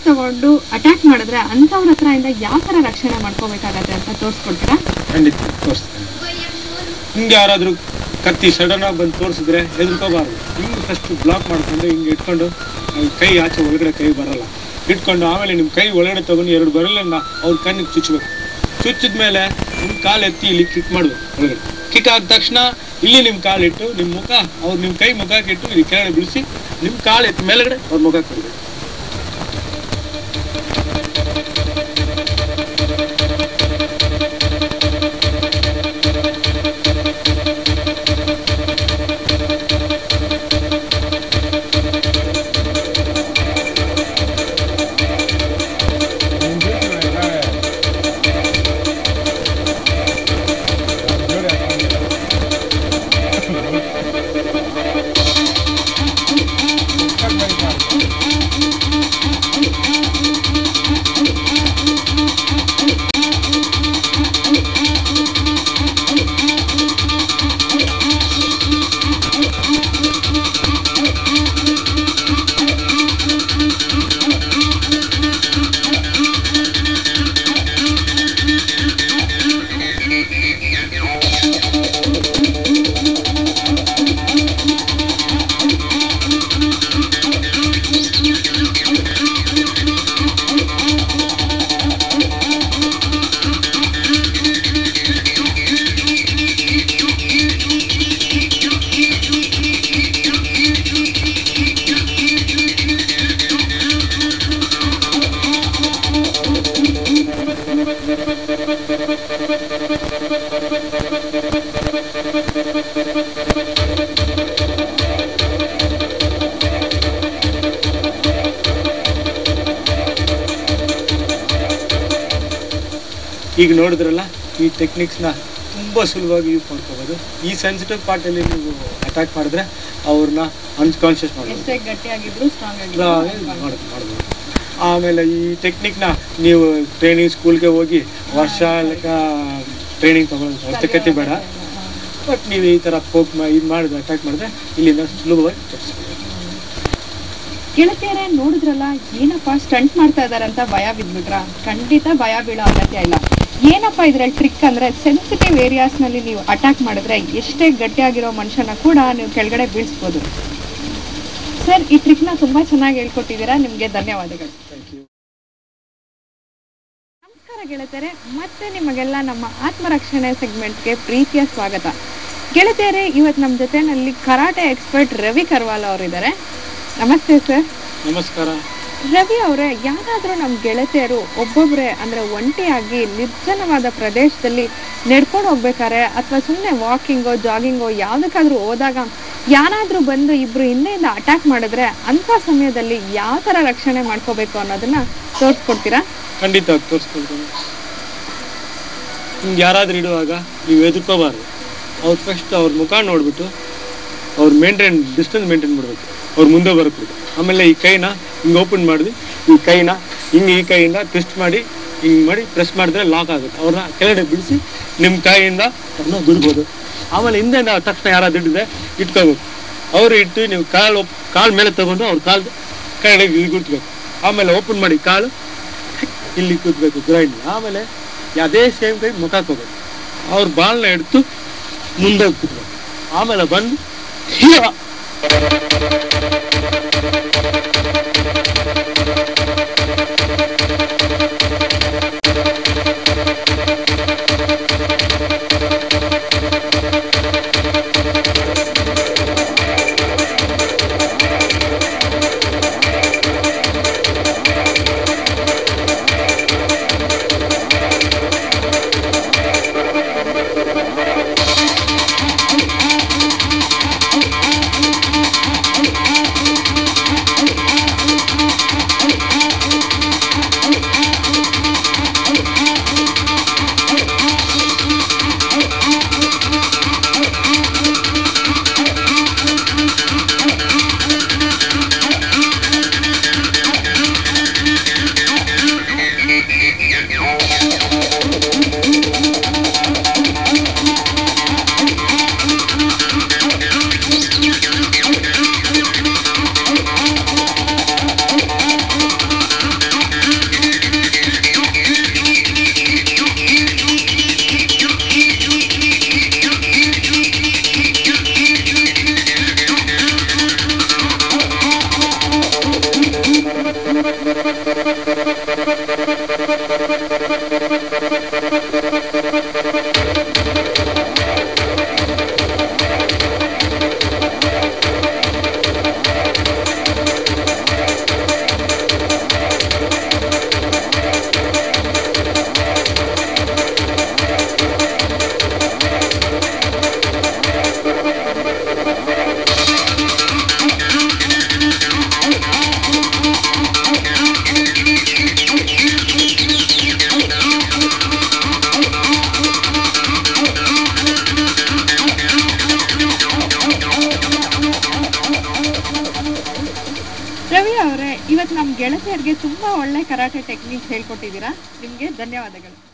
ತಗೊಂಡು ಅಟ್ಯಾಕ್ ಮಾಡಿದ್ರೆ ಅಂತವ್ರ ಹತ್ರ ಇಂದ ಯಾವ ತರ ರಕ್ಷಣೆ ಮಾಡ್ಕೋಬೇಕಾಗತ್ತೆ ಅಂತ ತೋರಿಸ್ಕೊಡ್ತೀರಾ? ಖಂಡಿತ ತೋರಿಸ್ತೇನೆ. ಹಿಂಗೆ ಯಾರಾದ್ರೂ ಕತ್ತಿ ಸಡನ್ ಆಗಿ ಬಂದು ತೋರಿಸಿದ್ರೆ ಹೆದರ್ಕೋಬಾರ್ದು. ಹಿಂಗೆ ಫಸ್ಟ್ ಬ್ಲಾಕ್ ಮಾಡ್ಕೊಂಡು ಹಿಂಗೆ ಇಟ್ಕೊಂಡು ಕೈ ಆಚೆ ಒಳಗಡೆ ಕೈ ಬರಲ್ಲ ಇಟ್ಕೊಂಡು ಆಮೇಲೆ ನಿಮ್ಮ ಕೈ ಒಳಗಡೆ ತಗೊಂಡು 2 ಬೆರಳನ್ನ ಅವ್ರ ಕಣ್ಣಿಗೆ ಚುಚ್ಚಬೇಕು. ಚುಚ್ಚಿದ ಮೇಲೆ ನಿಮ್ಮ ಕಾಲು ಎತ್ತಿ ಇಲ್ಲಿ ಕಿಕ್ ಮಾಡಬೇಕು. ಒಳಗಡೆ ಕಿಕ್ ಆದ ತಕ್ಷಣ ಇಲ್ಲಿ ನಿಮ್ಮ ಕಾಲು ಇಟ್ಟು ನಿಮ್ಮ ಮುಖ ನಿಮ್ಮ ಕೈ ಮುಖಕ್ಕೆ ಇಟ್ಟು ಇಲ್ಲಿ ಕೆಳಗಡೆ ಬಿಡಿಸಿ ನಿಮ್ಮ ಕಾಲು ಎತ್ತಿ ಮೇಲ್ಗಡೆ ಅವ್ರ ಮುಖಕ್ಕೆ ಕೊಡಬೇಕು. ಈಗ ನೋಡಿದ್ರಲ್ಲ, ಈ ಟೆಕ್ನಿಕ್ಸ್ನ ತುಂಬ ಸುಲಭವಾಗಿ ಯೂಸ್ ಮಾಡ್ಕೋಬೋದು. ಈ ಸೆನ್ಸಿಟಿವ್ ಪಾರ್ಟಲ್ಲಿ ನೀವು ಅಟ್ಯಾಕ್ ಮಾಡಿದ್ರೆ ಅವ್ರನ್ನ ಅನ್ಕಾನ್ಷಿಯಸ್ ಮಾಡ್ಬೋದು. ಆಮೇಲೆ ಈ ಟೆಕ್ನಿಕ್ನ ನೀವು ಸ್ಕೂಲ್ಗೆ ಹೋಗಿ ವರ್ಷ ಟ್ರೈನಿಂಗ್ ತಗೊಳ್ಳೋ ಅವಶ್ಯಕತೆ ಬೇಡ. ಬಟ್ ನೀವು ಈ ಥರ ಇದು ಮಾಡಿದ್ರೆ ಅಟ್ಯಾಕ್ ಮಾಡಿದ್ರೆ ಇಲ್ಲಿಂದ ಸುಲಭವಾಗಿ ತಪ್ಪಿಸ್ಬೋದು. ಗೆಳತಿಯರೇ ನೋಡಿದ್ರಲ್ಲ, ಏನಪ್ಪ ಸ್ಟಂಟ್ ಮಾಡ್ತಾ ಇದಾರಂತ ಭಯ ಬಿದ್ಬಿಟ್ರ? ಖಂಡಿತ ಭಯ ಬೀಳೋ ಅಗತ್ಯ ಇಲ್ಲ. ಏನಪ್ಪ ಇದ್ರಲ್ಲಿ ಟ್ರಿಕ್ ಅಂದ್ರೆ, ಸೆನ್ಸಿಟಿವ್ ಏರಿಯಾಸ್ ನಲ್ಲಿ ನೀವು ಅಟ್ಯಾಕ್ ಮಾಡಿದ್ರೆ ಎಷ್ಟೇ ಗಟ್ಟಿಯಾಗಿರೋ ಮನುಷ್ಯನ ಕೂಡ ನೀವು ಕೆಳಗಡೆ ಬೀಳಿಸ್ಬೋದು. ಸರ್, ಈ ಟ್ರಿಕ್ ನ ತುಂಬಾ ಚೆನ್ನಾಗಿ ಹೇಳ್ಕೊಟ್ಟಿದ್ದೀರಾ. ನಿಮ್ಗೆ ಧನ್ಯವಾದಗಳು. ನಮಸ್ಕಾರ ಗೆಳತಿಯರೇ, ಮತ್ತೆ ನಿಮಗೆಲ್ಲ ನಮ್ಮ ಆತ್ಮರಕ್ಷಣೆ ಸೆಗ್ಮೆಂಟ್ಗೆ ಪ್ರೀತಿಯ ಸ್ವಾಗತ. ಗೆಳತಿಯರೇ, ಇವತ್ತು ನಮ್ಮ ಜೊತೆನಲ್ಲಿ ಕರಾಟೆ ಎಕ್ಸ್ಪರ್ಟ್ ರವಿ ಕರ್ವಾಲ ಅವರಿದ್ದಾರೆ. ನಮಸ್ತೆ ಸರ್. ನಮಸ್ಕಾರ. ರವಿ ಅವರೇ, ಯಾರಾದ್ರೂ ನಮ್ಮ ಗೆಳತಿಯರು ಒಬ್ಬೊಬ್ಬರೇ ಅಂದ್ರೆ ಒಂಟಿಯಾಗಿ ನಿರ್ಜನವಾದ ಪ್ರದೇಶದಲ್ಲಿ ನಡ್ಕೊಂಡು ಹೋಗ್ಬೇಕಾರೆ ಅಥವಾ ಸುಮ್ಮನೆ ವಾಕಿಂಗೋ ಜಾಗಿಂಗೋ ಯಾವುದಕ್ಕಾದ್ರೂ ಹೋದಾಗ ಯಾರಾದ್ರೂ ಬಂದು ಇಬ್ರು ಹಿಂದೆಯಿಂದ ಅಟ್ಯಾಕ್ ಮಾಡಿದ್ರೆ ಅಂತ ಸಮಯದಲ್ಲಿ ಯಾವ ತರ ರಕ್ಷಣೆ ಮಾಡ್ಕೋಬೇಕು ಅನ್ನೋದನ್ನ ತೋರಿಸ್ಕೊಡ್ತೀರಾ? ಖಂಡಿತ ತೋರಿಸ್ಕೊಡ್ತೀನಿ. ಹಿಂಗೆ ಯಾರಾದ್ರೂ ಇಡುವಾಗ ನೀವು ಎದುರ್ಕೋಬಾರ್ದು. ಅವ್ರು ಫಸ್ಟ್ ಅವ್ರ ಮುಖ ನೋಡ್ಬಿಟ್ಟು ಅವ್ರು ಡಿಸ್ಟೆನ್ಸ್ ಮೇಂಟೈನ್ ಮಾಡಬೇಕು. ಅವ್ರು ಮುಂದೆ ಬರಬೇಕು. ಆಮೇಲೆ ಈ ಕೈನ ಹಿಂಗೆ ಓಪನ್ ಮಾಡಿದ್ವಿ, ಈ ಕೈನ ಹಿಂಗೆ ಈ ಕೈಯಿಂದ ಟ್ವಿಸ್ಟ್ ಮಾಡಿ ಹಿಂಗೆ ಮಾಡಿ ಪ್ರೆಸ್ ಮಾಡಿದ್ರೆ ಲಾಕ್ ಆಗುತ್ತೆ. ಅವ್ರನ್ನ ಕೆಳಗಡೆ ಬಿಡಿಸಿ ನಿಮ್ಮ ಕೈಯಿಂದ ಅವ್ರನ್ನ ಬಿಡ್ಬೋದು. ಆಮೇಲೆ ಹಿಂದೆ ತಕ್ಷಣ ಯಾರಾದ್ರು ಹಿಡಿದ್ರೆ ಇಟ್ಕೋಬೇಕು. ಅವರು ಇಟ್ಟು ನೀವು ಕಾಲು ಮೇಲೆ ತಗೊಂಡು ಅವ್ರ ಕಾಲು ಕೆಳಗಡೆ ಇಲ್ಲಿ ಕೂತ್ಬೇಕು. ಆಮೇಲೆ ಓಪನ್ ಮಾಡಿ ಕಾಲು ಇಲ್ಲಿ ಕೂತ್ಬೇಕು ಗ್ರೈಂಡ್. ಆಮೇಲೆ ಅದೇ ಸೇಮ್ ಕೈ ಮುಖ ಹೋಗ್ಬೇಕು. ಅವ್ರ ಬಾಲ್ನ ಎಡ್ತು ಮುಂದೆ ಕೂತ್ಬೇಕು. ಆಮೇಲೆ ಬಂದು ರವಿ ಅವರೇ, ಇವತ್ತು ನಮ್ಮ ಗೆಳತಿಯರಿಗೆ ತುಂಬಾ ಒಳ್ಳೆ ಕರಾಟೆ ಟೆಕ್ನಿಕ್ಸ್ ಹೇಳ್ಕೊಟ್ಟಿದ್ದೀರಾ. ನಿಮ್ಗೆ ಧನ್ಯವಾದಗಳು.